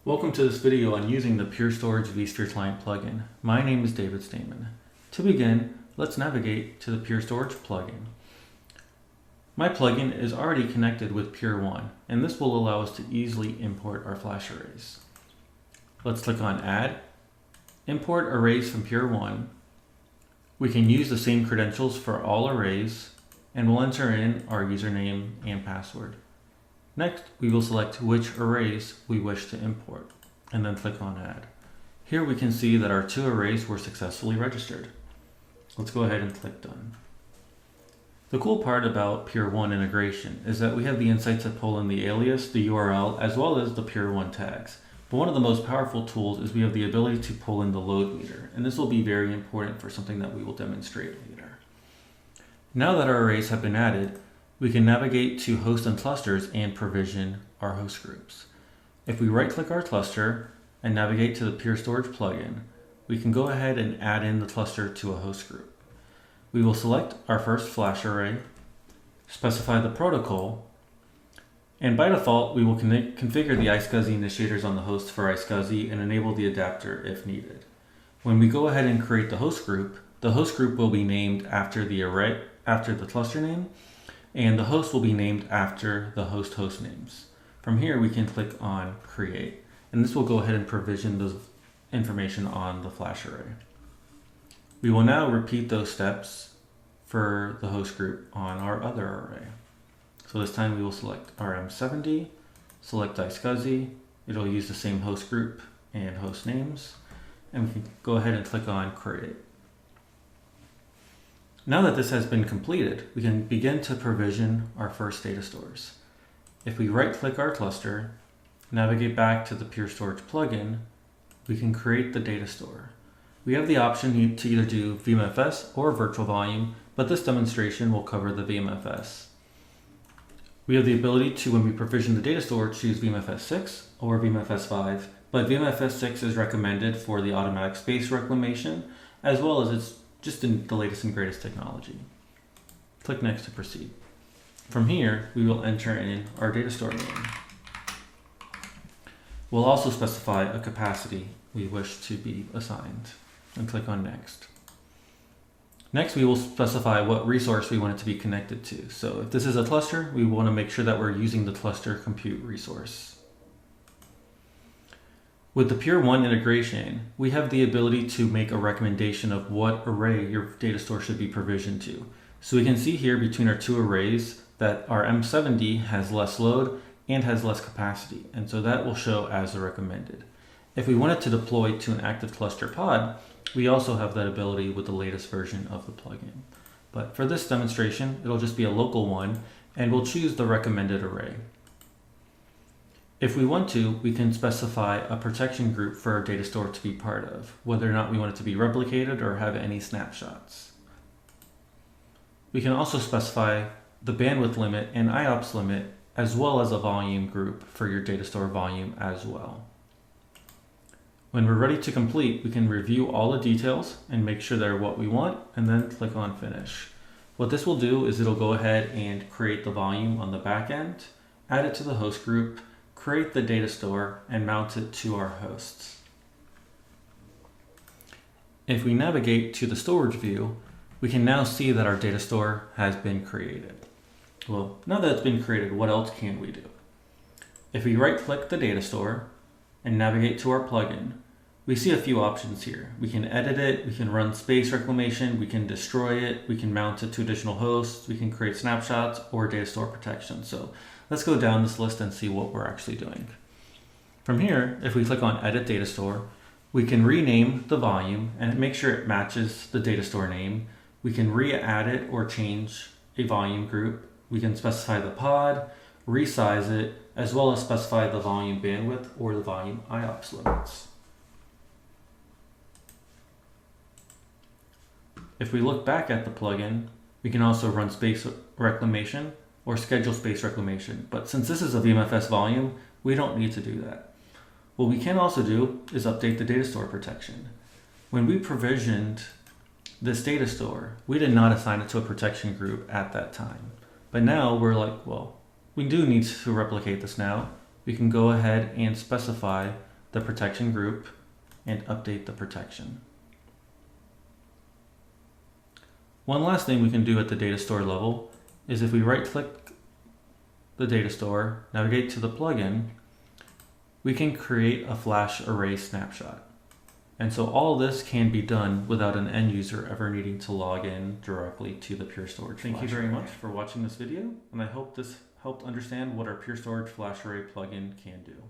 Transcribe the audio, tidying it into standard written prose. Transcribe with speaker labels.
Speaker 1: Welcome to this video on using the Pure Storage vSphere Client plugin. My name is David Stamen. To begin, let's navigate to the Pure Storage plugin. My plugin is already connected with Pure 1, and this will allow us to easily import our flash arrays. Let's click on Add, Import Arrays from Pure 1. We can use the same credentials for all arrays, and we'll enter in our username and password. Next, we will select which arrays we wish to import, and then click on Add. Here we can see that our two arrays were successfully registered. Let's go ahead and click Done. The cool part about Pure 1 integration is that we have the insights that pull in the alias, the URL, as well as the Pure 1 tags. But one of the most powerful tools is we have the ability to pull in the load meter, and this will be very important for something that we will demonstrate later. Now that our arrays have been added, we can navigate to host and clusters and provision our host groups. If we right-click our cluster and navigate to the Pure Storage plugin, we can go ahead and add in the cluster to a host group. We will select our first flash array, specify the protocol, and by default, we will configure the iSCSI initiators on the host for iSCSI and enable the adapter if needed. When we go ahead and create the host group will be named after the array, after the cluster name, and the host will be named after the host names. From here, we can click on Create, and this will go ahead and provision the information on the flash array. We will now repeat those steps for the host group on our other array. So this time we will select RM70, select iSCSI, it'll use the same host group and host names, and we can go ahead and click on Create. Now that this has been completed, we can begin to provision our first data stores. If we right-click our cluster, navigate back to the Pure Storage plugin, we can create the data store. We have the option to either do VMFS or virtual volume, but this demonstration will cover the VMFS. We have the ability to, when we provision the data store, choose VMFS 6 or VMFS 5, but VMFS 6 is recommended for the automatic space reclamation, as well as it's just in the latest and greatest technology. Click Next to proceed. From here, we will enter in our data store name. We'll also specify a capacity we wish to be assigned, and click on Next. Next, we will specify what resource we want it to be connected to. So if this is a cluster, we want to make sure that we're using the cluster compute resource. With the Pure 1 integration, we have the ability to make a recommendation of what array your data store should be provisioned to. So we can see here between our two arrays that our M70 has less load and has less capacity, and so that will show as a recommended. If we wanted to deploy to an active cluster pod, we also have that ability with the latest version of the plugin. But for this demonstration, it'll just be a local one, and we'll choose the recommended array. If we want to, we can specify a protection group for our data store to be part of, whether or not we want it to be replicated or have any snapshots. We can also specify the bandwidth limit and IOPS limit, as well as a volume group for your data store volume as well. When we're ready to complete, we can review all the details and make sure they're what we want, and then click on Finish. What this will do is it'll go ahead and create the volume on the back end, add it to the host group, create the data store, and mount it to our hosts. If we navigate to the storage view, we can now see that our data store has been created. Well, now that it's been created, what else can we do? If we right-click the data store and navigate to our plugin, we see a few options here. We can edit it, we can run space reclamation, we can destroy it, we can mount it to additional hosts, we can create snapshots or data store protection. So let's go down this list and see what we're actually doing. From here, if we click on Edit Data Store, we can rename the volume and make sure it matches the data store name. We can re-add it or change a volume group. We can specify the pod, resize it, as well as specify the volume bandwidth or the volume IOPS limits. If we look back at the plugin, we can also run space reclamation or schedule space reclamation, but since this is a VMFS volume, we don't need to do that. What we can also do is update the data store protection. When we provisioned this data store, we did not assign it to a protection group at that time. But now we're like, well, we do need to replicate this now. We can go ahead and specify the protection group and update the protection. One last thing we can do at the data store level is if we right-click the data store, navigate to the plugin, we can create a flash array snapshot. And so all this can be done without an end user ever needing to log in directly to the Pure Storage. Thank you very much for watching this video, and I hope this helped understand what our Pure Storage Flash Array plugin can do.